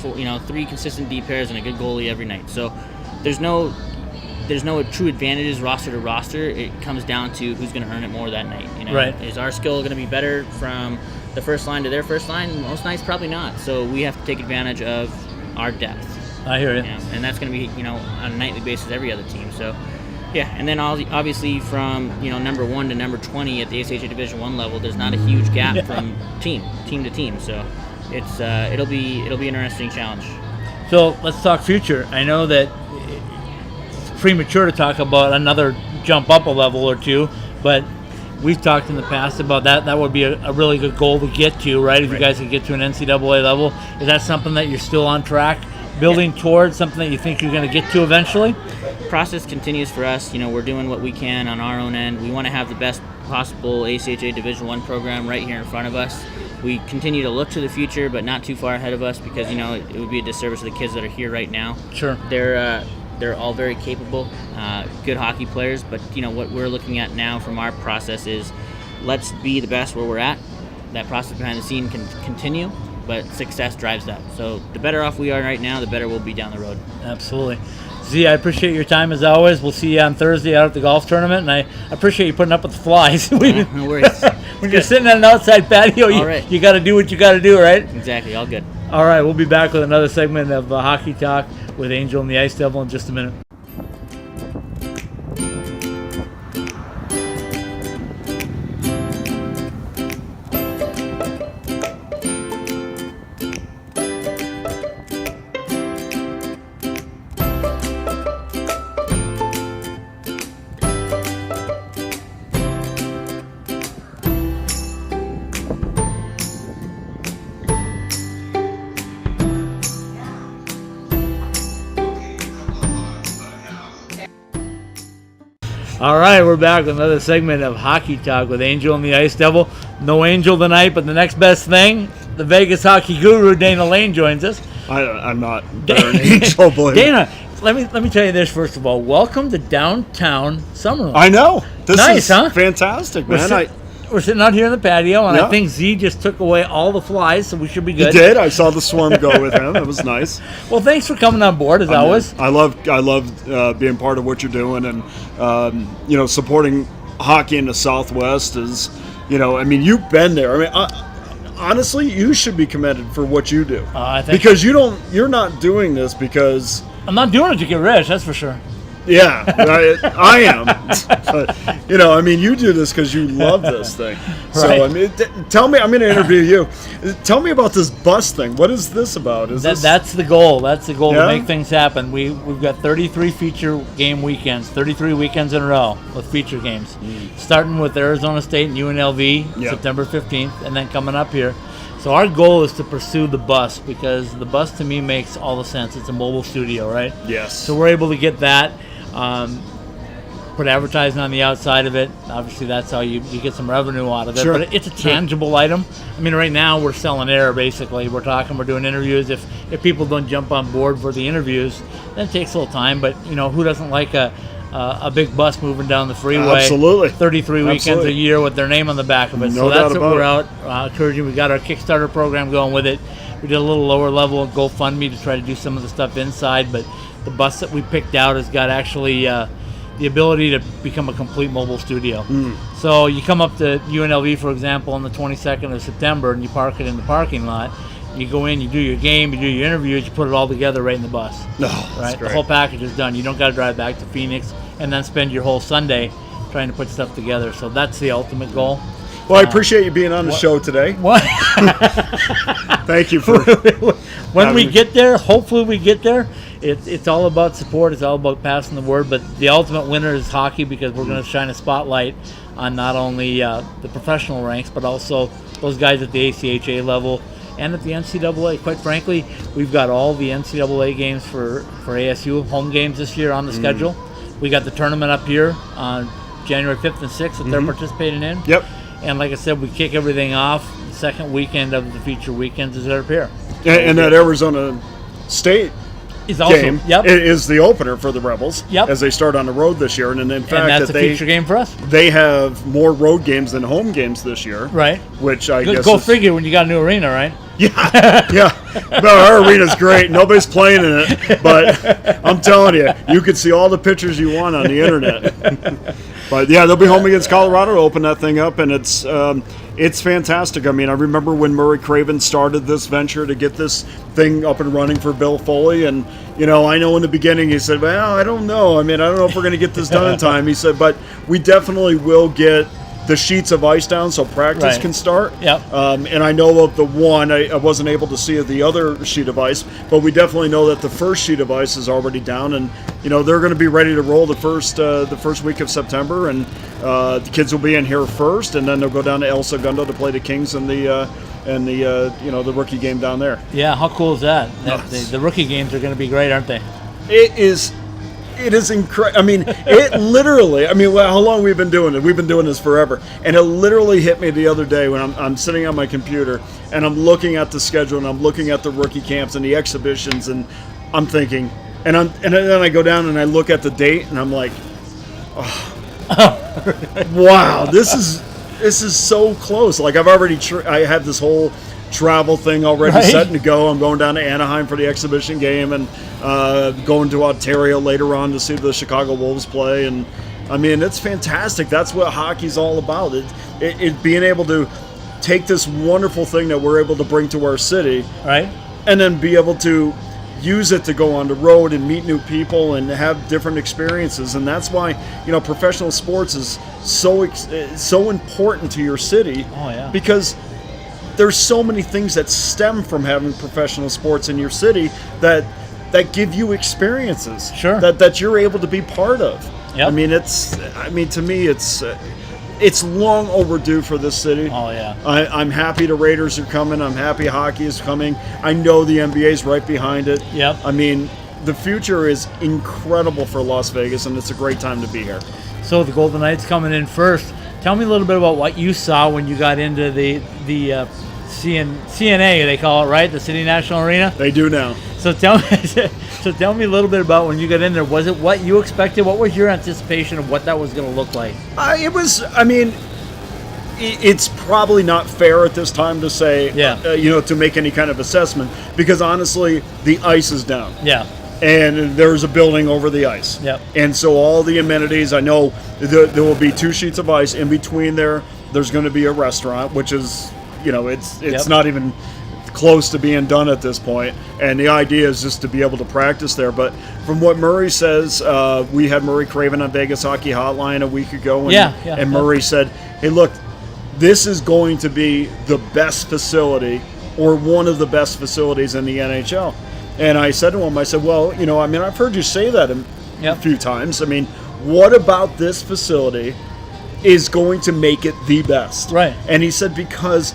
3 consistent D pairs and a good goalie every night. So there's no true advantages roster to roster. It comes down to who's going to earn it more that night. Right. Is our skill going to be better from the first line to their first line? Most nights probably not. So we have to take advantage of our depth. I hear you. And that's going to be on a nightly basis every other team. So. Yeah, and then obviously from number 1 to number 20 at the ACHA Division I level, there's not a huge gap from team to team. So it's it'll be an interesting challenge. So let's talk future. I know that it's premature to talk about another jump up a level or two, but we've talked in the past about that. That would be a really good goal to get to, right? If you guys could get to an NCAA level, is that something that you're still on track, building towards, something that you think you're going to get to eventually? Process continues for us. We're doing what we can on our own end. We want to have the best possible ACHA Division I program right here in front of us. We continue to look to the future, but not too far ahead of us, because it would be a disservice to the kids that are here right now. Sure. They're all very capable, good hockey players. But what we're looking at now from our process is, let's be the best where we're at. That process behind the scene can continue, but success drives that. So the better off we are right now, the better we'll be down the road. Absolutely. Z, I appreciate your time as always. We'll see you on Thursday out at the golf tournament, and I appreciate you putting up with the flies. No worries. When you're sitting on an outside patio, you got to do what you got to do, right? Exactly, all good. All right, we'll be back with another segment of Hockey Talk with Angel and the Ice Devil in just a minute. All right, we're back with another segment of Hockey Talk with Angel and the Ice Devil. No Angel tonight, but the next best thing, the Vegas hockey guru Dana Lane joins us. I'm not better than Angel, believe me. Dana, let me tell you this first of all. Welcome to downtown Summerlin. I know. This Nice, is huh? fantastic, man. We're sitting out here in the patio, and Yeah. I think Z just took away all the flies, so we should be He good. did. I saw the swarm go with him. It was nice. Well, thanks for coming on board, as always. I love being part of what you're doing, and supporting hockey in the Southwest is I mean, you've been there. I mean, honestly, you should be commended for what you do. I think because you're not doing this because. I'm not doing it to get rich, that's for sure. Yeah, I am. But, I mean, you do this because you love this thing. So, Right. I mean, tell me, I'm going to interview you. Tell me about this bus thing. What is this about? That's the goal. That's the goal Yeah? to make things happen. We've got 33 feature game weekends, 33 weekends in a row with feature games, starting with Arizona State and UNLV Yeah. September 15th, and then coming up here. So our goal is to pursue the bus because the bus to me makes all the sense. It's a mobile studio, right? Yes. So we're able to get that. Put advertising on the outside of it. Obviously, that's how you get some revenue out of it. Sure. But it's a tangible item. I mean, right now we're selling air, basically. We're doing interviews. If people don't jump on board for the interviews, then it takes a little time. But, who doesn't like a big bus moving down the freeway? Absolutely. 33 weekends Absolutely. a year with their name on the back of it. No So that's doubt what we're about out encouraging. We got our Kickstarter program going with it. We did a little lower level GoFundMe to try to do some of the stuff inside, but the bus that we picked out has got actually the ability to become a complete mobile studio. So you come up to UNLV, for example, on the 22nd of September, and you park it in the parking lot. You go in, you do your game, you do your interviews, you put it all together right in the bus. No, Right, the whole package is done. You don't got to drive back to Phoenix and then spend your whole Sunday trying to put stuff together. So that's the ultimate goal. Well, I appreciate you being on the show today. What? Thank you for. When we get there, hopefully we get there. It's all about support. It's all about passing the word. But the ultimate winner is hockey because we're going to shine a spotlight on not only the professional ranks, but also those guys at the ACHA level and at the NCAA. Quite frankly, we've got all the NCAA games for ASU home games this year on the schedule. We got the tournament up here on January 5th and 6th that they're participating in. Yep. And like I said, we kick everything off. The second weekend of the feature weekends is up here. And that Arizona State Is also game is the opener for the Rebels as they start on the road this year. And in fact, and that's that a feature game for us. they have more road games than home games this year. Right. Which I guess Go is, figure when you got a new arena, right? Yeah. No, our arena's great. Nobody's playing in it. But I'm telling you, you could see all the pictures you want on the internet. But yeah, they'll be home against Colorado to open that thing up, and it's fantastic. I mean, I remember when Murray Craven started this venture to get this thing up and running for Bill Foley, and I know in the beginning he said, "Well, I don't know. I mean, I don't know if we're going to get this done in time." He said, "But we definitely will get the sheets of ice down so practice can start." Yep. And I know of the one, I wasn't able to see the other sheet of ice, but we definitely know that the first sheet of ice is already down, and they're going to be ready to roll the first week of September, and the kids will be in here first, and then they'll go down to El Segundo to play the Kings and the rookie game down there. Yeah, how cool is that? The rookie games are going to be great, aren't they? It is incredible. I mean, it literally. I mean, how long we've been doing it? We've been doing this forever, and it literally hit me the other day when I'm sitting on my computer and I'm looking at the schedule and I'm looking at the rookie camps and the exhibitions, and I'm thinking, and then I go down and I look at the date and I'm like, oh, wow, this is so close. Like I've already, I have this whole travel thing already set to go. I'm going down to Anaheim for the exhibition game and going to Ontario later on to see the Chicago Wolves play. And I mean, it's fantastic. That's what hockey's all about. It being able to take this wonderful thing that we're able to bring to our city, right, and then be able to use it to go on the road and meet new people and have different experiences. And that's why professional sports is so important to your city. Oh yeah, because there's so many things that stem from having professional sports in your city that give you experiences. Sure. That you're able to be part of. Yep. I mean, to me, it's long overdue for this city. Oh yeah. I'm happy the Raiders are coming. I'm happy hockey is coming. I know the NBA's right behind it. Yep. I mean, the future is incredible for Las Vegas, and it's a great time to be here. So the Golden Knights coming in first. Tell me a little bit about what you saw when you got into the CNA, they call it, right? The City National Arena. They do now. So tell me a little bit about when you got in there. Was it what you expected? What was your anticipation of what that was going to look like? It's probably not fair at this time to say, to make any kind of assessment, because honestly, the ice is down. Yeah. And there's a building over the ice. Yep. And so all the amenities, I know there will be 2 sheets of ice in between there. There's going to be a restaurant, which is, it's Yep. not even close to being done at this point, and the idea is just to be able to practice there. But from what Murray says, we had Murray Craven on Vegas Hockey Hotline a week ago, and, Yeah. and Murray said, hey, look, this is going to be the best facility, or one of the best facilities in the NHL. And I said to him, I said, well, I've heard you say that a Yep. few times. I mean, what about this facility is going to make it the best? Right. And he said, because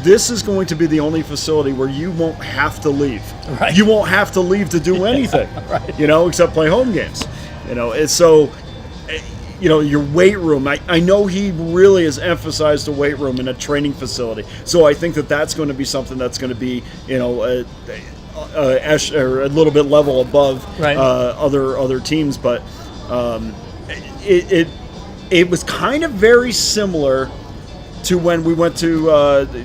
this is going to be the only facility where you won't have to leave. Right. You won't have to leave to do anything, except play home games. It's so, your weight room. I know he really has emphasized the weight room in a training facility. So I think that that's going to be something that's going to be, or a little bit level above Right. other teams. But it was kind of very similar to when we went to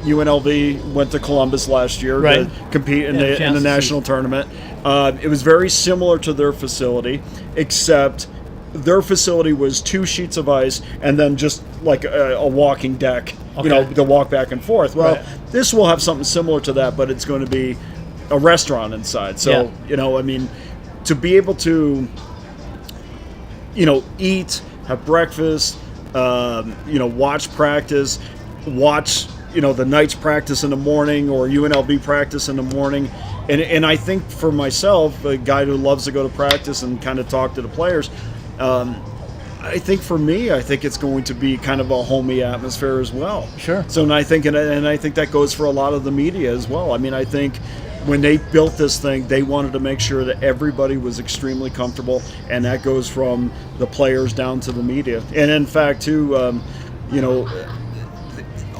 UNLV, went to Columbus last year Right. to compete in Yeah, the chance to national tournament. It was very similar to their facility, except their facility was 2 sheets of ice and then just like a walking deck, Okay. to walk back and forth. Well, Right. this will have something similar to that, but it's going to be a restaurant inside. So, to be able to, eat, have breakfast, watch practice, watch, the Knights practice in the morning or UNLV practice in the morning. And I think for myself, a guy who loves to go to practice and kind of talk to the players, I think for me, it's going to be kind of a homey atmosphere as well. Sure. So, and I think that goes for a lot of the media as well. I mean, I think when they built this thing, they wanted to make sure that everybody was extremely comfortable, and that goes from the players down to the media. And in fact, too,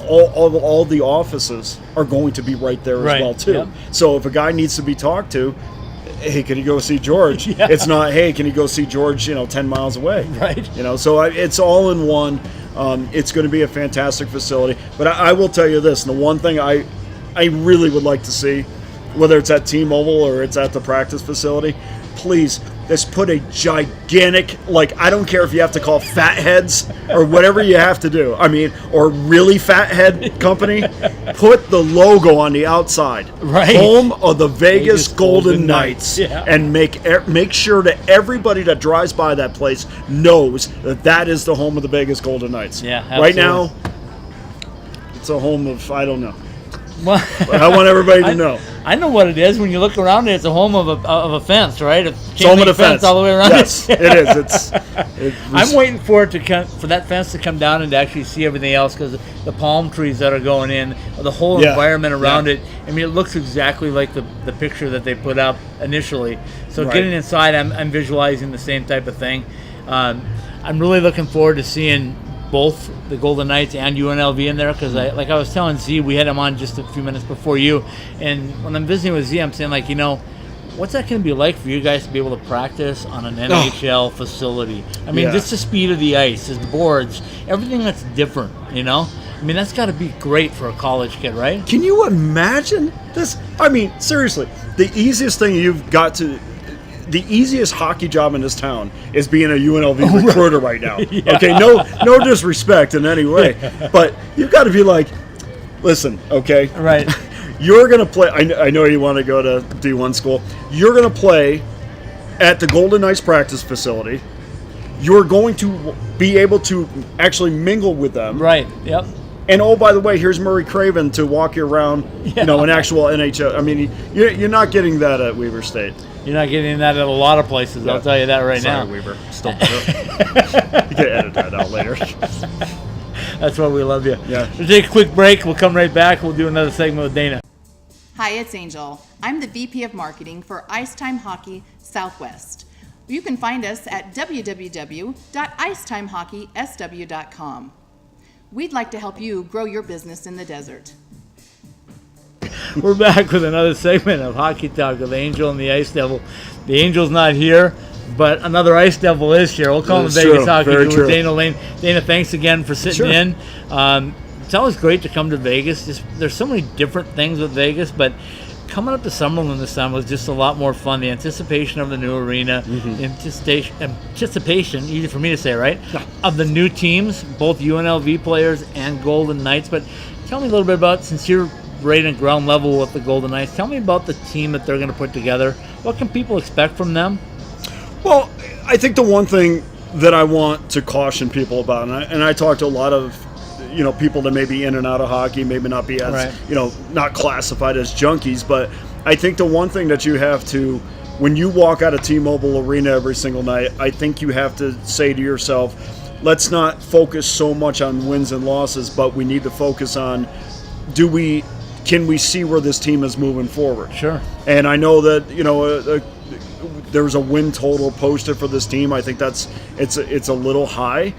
all the offices are going to be right there Right. as well too. Yep. So if a guy needs to be talked to, hey, can you go see George? Yeah. It's not, hey, can you go see George, 10 miles away? Right. So it's all in one. It's going to be a fantastic facility. But I will tell you this, and the one thing I really would like to see, whether it's at T-Mobile or it's at the practice facility, please, let's put a gigantic, I don't care if you have to call fat heads or whatever you have to do. I mean, or really fat head company, put the logo on the outside. Right. Home of the Vegas Golden Knights. Yeah. And make sure that everybody that drives by that place knows that is the home of the Vegas Golden Knights. Yeah, Right now, absolutely. it's a home of, I don't know. Well, But I want everybody to know. I know what it is. When you look around it, it's a home of a fence, right? It's home of the fence all the way around. Yes, it is. I'm waiting for it to come, for that fence to come down and to actually see everything else, because the palm trees that are going in, the whole Yeah, environment around yeah. it. I mean, it looks exactly like the picture that they put up initially. So Right. getting inside, I'm visualizing the same type of thing. I'm really looking forward to seeing both the Golden Knights and UNLV in there, because like I was telling Z, we had him on just a few minutes before you, and when I'm visiting with Z, I'm saying, what's that going to be like for you guys to be able to practice on an NHL facility? I mean, Yeah. just the speed of the ice, the boards, everything that's different, I mean, that's got to be great for a college kid, right? Can you imagine this? I mean, seriously, the easiest thing the easiest hockey job in this town is being a UNLV recruiter right now. Yeah. Okay, no disrespect in any way, but you've got to be like, listen, okay, Right. you're going to play. I know you want to go to D1 school. You're going to play at the Golden Knights practice facility. You're going to be able to actually mingle with them. Right. Yep. And oh, by the way, here's Murray Craven to walk you around, an actual NHL. I mean, you're not getting that at Weber State. You're not getting that at a lot of places. I'll tell you that right now. Sorry, Weber. Still you can edit that out later. That's why we love you. Yeah. We'll take a quick break. We'll come right back. We'll do another segment with Dana. Hi, it's Angel. I'm the VP of Marketing for Ice Time Hockey Southwest. You can find us at www.icetimehockeysw.com. We'd like to help you grow your business in the desert. We're back with another segment of Hockey Talk with Angel and the Ice Devil. The Angel's not here, but another Ice Devil is here. We'll call him That's Vegas true. Hockey Very with true. Dana Lane. Dana, thanks again for sitting Sure. in. It's always great to come to Vegas. There's so many different things with Vegas, but coming up to Summerlin this time was just a lot more fun. The anticipation of the new arena, anticipation, easy for me to say, right? Of the new teams, both UNLV players and Golden Knights. But tell me a little bit about, since you're right at ground level with the Golden Knights, tell me about the team that they're going to put together. What can people expect from them? Well, I think the one thing that I want to caution people about, and I talk to a lot of people that may be in and out of hockey, maybe not be as, not classified as junkies, but I think the one thing that you have to, when you walk out of T-Mobile Arena every single night, I think you have to say to yourself, let's not focus so much on wins and losses, but we need to focus on, can we see where this team is moving forward? Sure. And I know that, there's a win total posted for this team. I think it's a little high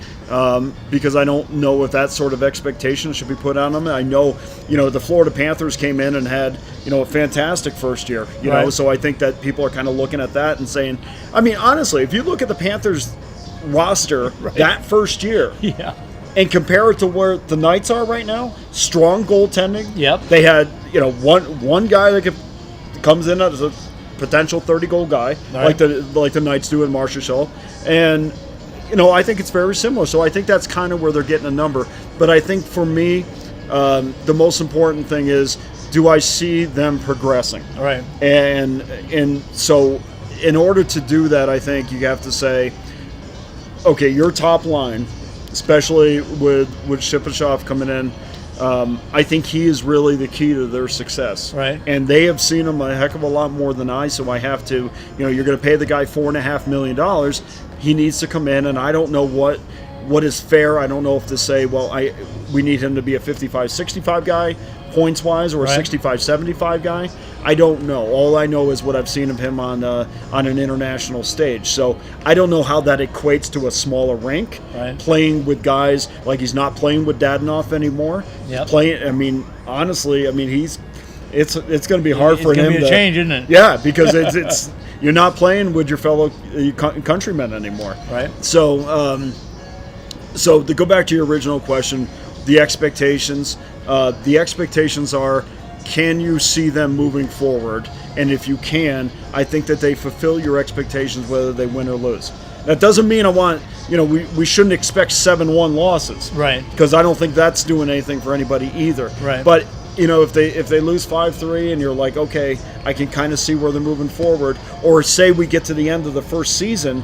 because I don't know if that sort of expectation should be put on them. I know, the Florida Panthers came in and had, a fantastic first year, Right. so I think that people are kind of looking at that and saying, I mean, honestly, if you look at the Panthers roster that first year, and compare it to where the Knights are right now, strong goaltending. Yep. They had, one guy that comes in as a potential 30-goal guy, Right. like the Knights do in Marchessault. And, I think it's very similar. So I think that's kind of where they're getting a number. But I think for me, the most important thing is, do I see them progressing? Right. And so in order to do that, I think you have to say, okay, your top line, especially with Shipachyov coming in, I think he is really the key to their success. Right. And they have seen him a heck of a lot more than I, so I have to, you're going to pay the guy $4.5 million. He needs to come in, and I don't know what is fair. I don't know if to say, well, we need him to be a 55-65 guy, points-wise, or a Right. 65-75 guy. I don't know. All I know is what I've seen of him on an international stage. So I don't know how that equates to a smaller rink. Right. Playing with guys like he's not playing with Dadonov anymore. Yep. Honestly, it's going to be hard for It's him going to be a change, isn't it? Yeah, because it's you're not playing with your fellow countrymen anymore. Right. So, so to go back to your original question, the expectations. The expectations are, can you see them moving forward? And if you can, I think that they fulfill your expectations whether they win or lose. That doesn't mean we shouldn't expect 7-1 losses. Right. Because I don't think that's doing anything for anybody either. Right. But if they lose 5-3 and you're like, okay, I can kind of see where they're moving forward, or say we get to the end of the first season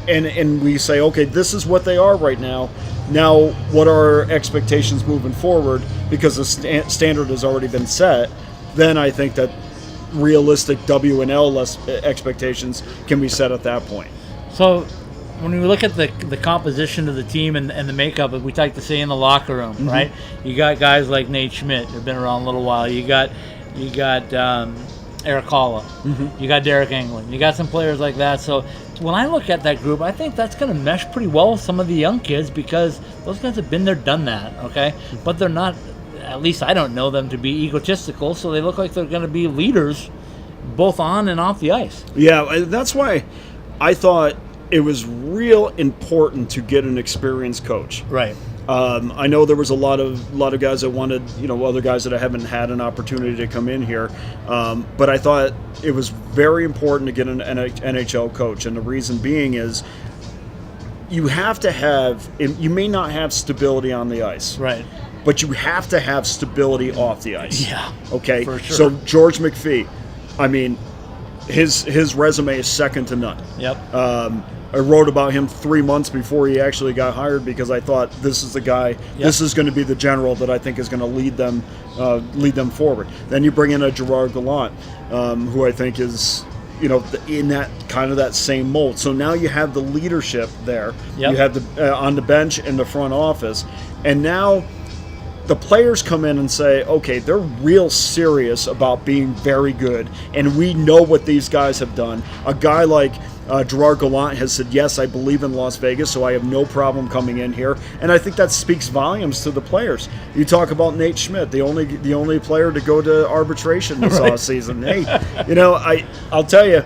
and we say, okay, this is what they are right now. Now, what are our expectations moving forward? Because the standard has already been set. Then I think that realistic W&L expectations can be set at that point. So when we look at the composition of the team and the makeup, we like to say in the locker room, right? You got guys like Nate Schmidt, who've been around a little while. You got Eric Holla. You got Derek Englund. You got some players like that. So when I look at that group, I think that's going to mesh pretty well with some of the young kids because those guys have been there, done that, okay? But they're not, at least I don't know them to be egotistical, so they look like they're going to be leaders both on and off the ice. Yeah, that's why I thought it was real important to get an experienced coach. Right. I know there was a lot of guys that wanted, other guys that haven't had an opportunity to come in here. But I thought it was very important to get an NHL coach. And the reason being is you have to have, you may not have stability on the ice. Right. But you have to have stability off the ice. Yeah. Okay? For sure. So George McPhee, his resume is second to none. Yep. I wrote about him 3 months before he actually got hired because I thought this is the guy. Yep. This is going to be the general that I think is going to lead them forward. Then you bring in a Gerard Gallant, who I think is in that kind of that same mold. So now you have the leadership there. Yep. You have the on the bench in the front office, and now the players come in and say, okay, they're real serious about being very good, and we know what these guys have done. A guy like Gerard Gallant has said, yes, I believe in Las Vegas, so I have no problem coming in here. And I think that speaks volumes to the players. You talk about Nate Schmidt, the only player to go to arbitration this offseason. Hey, I'll tell you,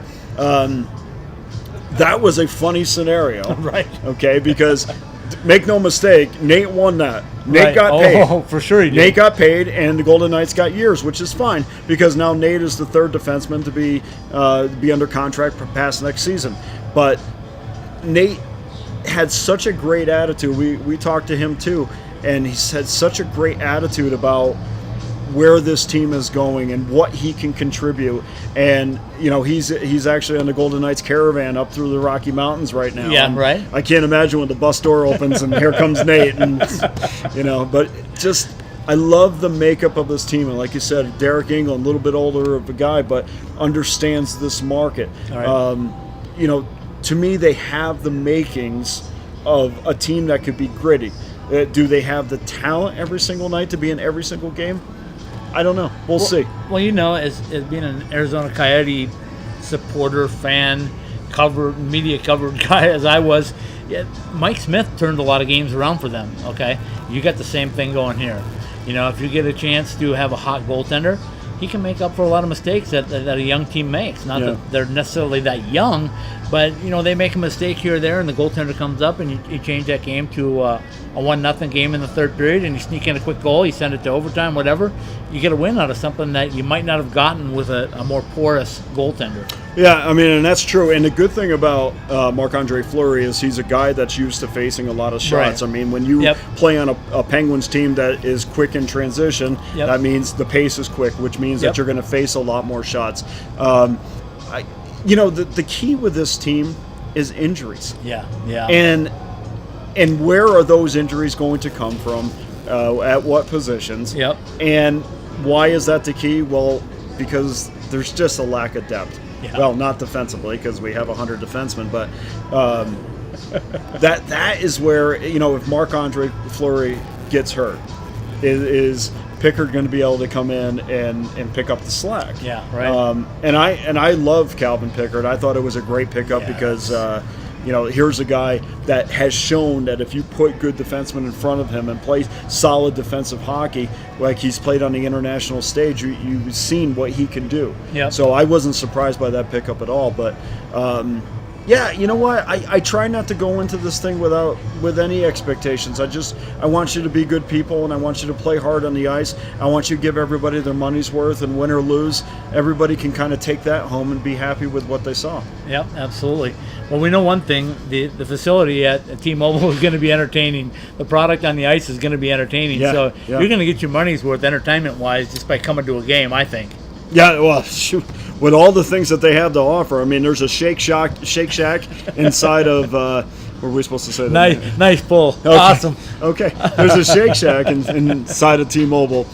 that was a funny scenario. Right. Okay, because make no mistake, Nate won that. Nate Right. got paid. Oh, for sure he did. Nate got paid, and the Golden Knights got years, which is fine because now Nate is the third defenseman to be under contract past next season. But Nate had such a great attitude. We talked to him too, and he had such a great attitude about where this team is going and what he can contribute. And he's actually on the Golden Knights caravan up through the Rocky Mountains right now. Yeah, And right. I can't imagine when the bus door opens and here comes Nate, and but just I love the makeup of this team. And like you said, Derek Engel, a little bit older of a guy, but understands this market. All right. To me, they have the makings of a team that could be gritty. Do they have the talent every single night to be in every single game? I don't know. We'll see. Well, as being an Arizona Coyote supporter, fan, media covered guy as I was, Mike Smith turned a lot of games around for them. Okay, you got the same thing going here. If you get a chance to have a hot goaltender, he can make up for a lot of mistakes that a young team makes. Not that they're necessarily that young, but they make a mistake here or there, and the goaltender comes up, and you change that game to a 1-0 game in the third period, and you sneak in a quick goal, you send it to overtime, whatever. You get a win out of something that you might not have gotten with a more porous goaltender. Yeah, and that's true. And the good thing about Marc-Andre Fleury is he's a guy that's used to facing a lot of shots. Right. When you play on a Penguins team that is quick in transition, that means the pace is quick, which means that you're going to face a lot more shots. The key with this team is injuries. Yeah. And where are those injuries going to come from? At what positions? Yep. And why is that the key? Well, because there's just a lack of depth. Yeah. Well, not defensively because we have 100 defensemen, but that is where if Marc-Andre Fleury gets hurt, is Pickard going to be able to come in and pick up the slack? Yeah, right. And I love Calvin Pickard. I thought it was a great pickup because here's a guy that has shown that if you put good defensemen in front of him and play solid defensive hockey, like he's played on the international stage, you've seen what he can do. Yep. So I wasn't surprised by that pickup at all. But you know what? I try not to go into this thing with any expectations. I want you to be good people, and I want you to play hard on the ice. I want you to give everybody their money's worth, and win or lose, everybody can kind of take that home and be happy with what they saw. Yep, absolutely. Well, we know one thing: the facility at T-Mobile is going to be entertaining. The product on the ice is going to be entertaining. So you're going to get your money's worth entertainment-wise just by coming to a game, I think. Yeah, well, shoot. With all the things that they have to offer, there's a Shake Shack inside of. What are we supposed to say? Nice pull. Okay. Awesome. Okay, there's a Shake Shack inside of T-Mobile.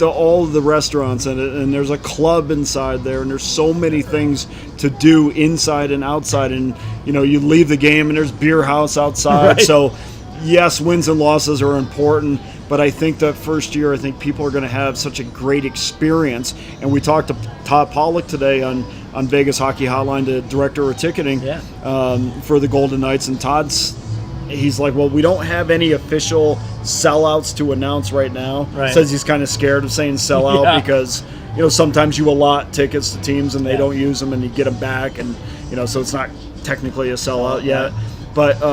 All the restaurants in it, and there's a club inside there, and there's so many things to do inside and outside. And you leave the game, and there's beer house outside. Right. So, yes, wins and losses are important. But I think that first year, people are going to have such a great experience. And we talked to Todd Pollock today on Vegas Hockey Hotline, the director of ticketing for the Golden Knights. And he's like, well, we don't have any official sellouts to announce right now. Right. Says he's kind of scared of saying sellout because, sometimes you allot tickets to teams and they don't use them and you get them back. And, so it's not technically a sellout yet. But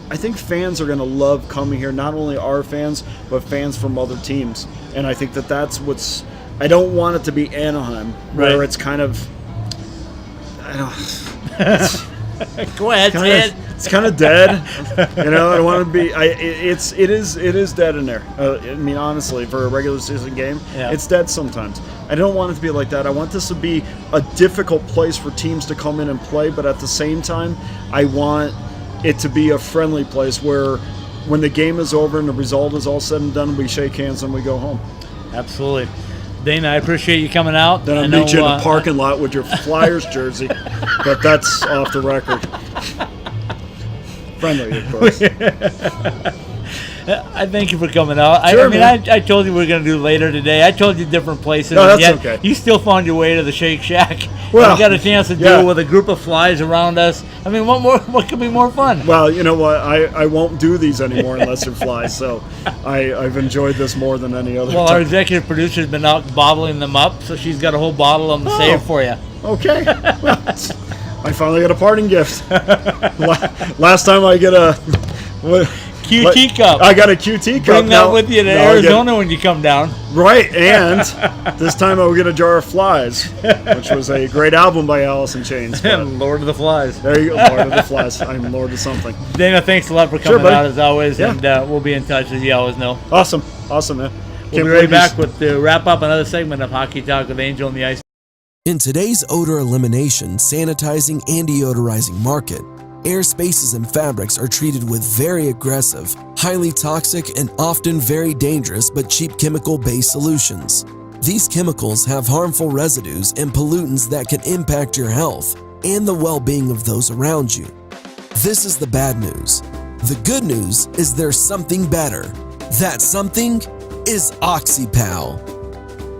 I think fans are going to love coming here, not only our fans, but fans from other teams. And I think that's what's – I don't want it to be Anaheim, where it's kind of – Go ahead, Ted. It's kind of dead. I don't want to be – it is dead in there. Honestly, for a regular season game, it's dead sometimes. I don't want it to be like that. I want this to be a difficult place for teams to come in and play, but at the same time, I want – it to be a friendly place where when the game is over and the result is all said and done, we shake hands and we go home. Absolutely. Dana, I appreciate you coming out. Then I'll meet you in the parking lot with your Flyers jersey, but that's off the record. Friendly, of course. I thank you for coming out. Sure, I told you we were going to do later today. I told you different places. No, that's yet okay. You still found your way to the Shake Shack. Well, you got a chance to do it with a group of flies around us. What could be more fun? Well, you know what? I won't do these anymore unless they're flies. So I've enjoyed this more than any other Well, time. our executive producer's been out bottling them up, so she's got a whole bottle of them saved for you. Okay. Well, I finally got a parting gift. Last time I get a QT cup. I got a QT cup. Bring now, that with you to now I Arizona when you come down. Right, and this time I will get a Jar of Flies, which was a great album by Alice in Chains. but Lord of the Flies. There you go, Lord of the Flies. I'm Lord of something. Dana, thanks a lot for coming buddy. out as always, Yeah. and we'll be in touch as you always know. Awesome, man. We'll be right back with the wrap up another segment of Hockey Talk with Angel and the Ice. In today's odor elimination, sanitizing, and deodorizing market, air spaces and fabrics are treated with very aggressive, highly toxic, and often very dangerous but cheap chemical-based solutions. These chemicals have harmful residues and pollutants that can impact your health and the well-being of those around you. This is the bad news. The good news is there's something better. That something is OxyPal.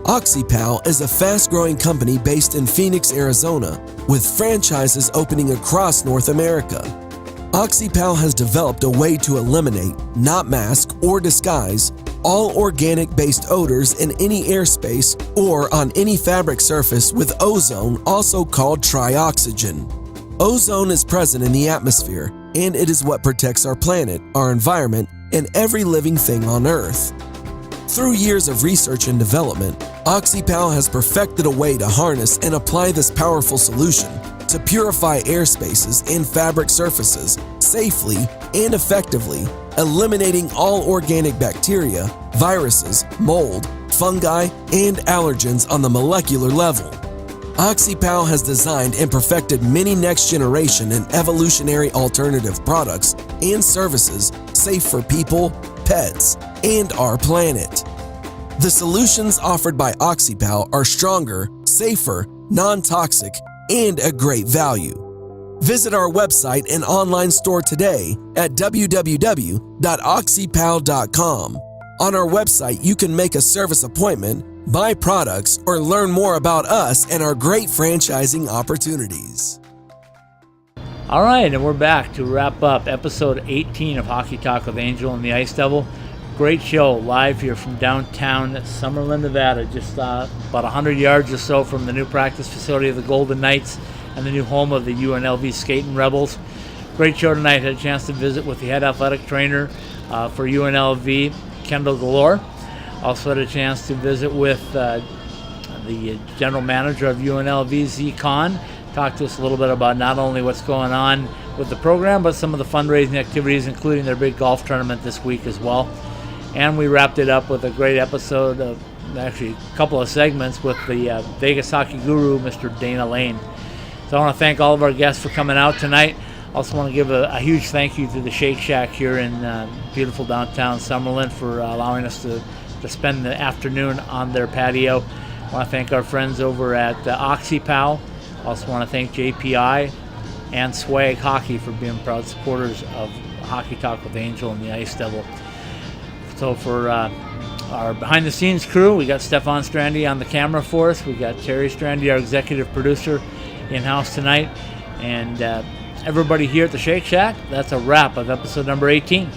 OxyPal is a fast-growing company based in Phoenix, Arizona, with franchises opening across North America. OxyPal has developed a way to eliminate, not mask or disguise, all organic-based odors in any airspace or on any fabric surface with ozone, also called trioxygen. Ozone is present in the atmosphere, and it is what protects our planet, our environment, and every living thing on Earth. Through years of research and development, OxyPal has perfected a way to harness and apply this powerful solution to purify airspaces and fabric surfaces safely and effectively, eliminating all organic bacteria, viruses, mold, fungi, and allergens on the molecular level. OxyPal has designed and perfected many next-generation and evolutionary alternative products and services safe for people, pets, and our planet. The solutions offered by OxyPal are stronger, safer, non-toxic, and a great value. Visit our website and online store today at www.oxypal.com. On our website, you can make a service appointment, buy products, or learn more about us and our great franchising opportunities. All right, and we're back to wrap up episode 18 of Hockey Talk with Angel and the Ice Devil. Great show live here from downtown Summerlin, Nevada, just about 100 yards or so from the new practice facility of the Golden Knights and the new home of the UNLV Skating Rebels. Great show tonight. Had a chance to visit with the head athletic trainer for UNLV, Kendall Galore. Also had a chance to visit with the general manager of UNLV, Z Khan. Talked to us a little bit about not only what's going on with the program, but some of the fundraising activities, including their big golf tournament this week as well. And we wrapped it up with a great episode of, actually a couple of segments with the Vegas hockey guru, Mr. Dana Lane. So I want to thank all of our guests for coming out tonight. Also want to give a huge thank you to the Shake Shack here in beautiful downtown Summerlin for allowing us to spend the afternoon on their patio. I want to thank our friends over at OxyPal. Also want to thank JPI and Swag Hockey for being proud supporters of Hockey Talk with Angel and the Ice Devil. So for our behind-the-scenes crew, we got Stefan Strandy on the camera for us. We got Terry Strandy, our executive producer, in-house tonight. And everybody here at the Shake Shack, that's a wrap of episode number 18.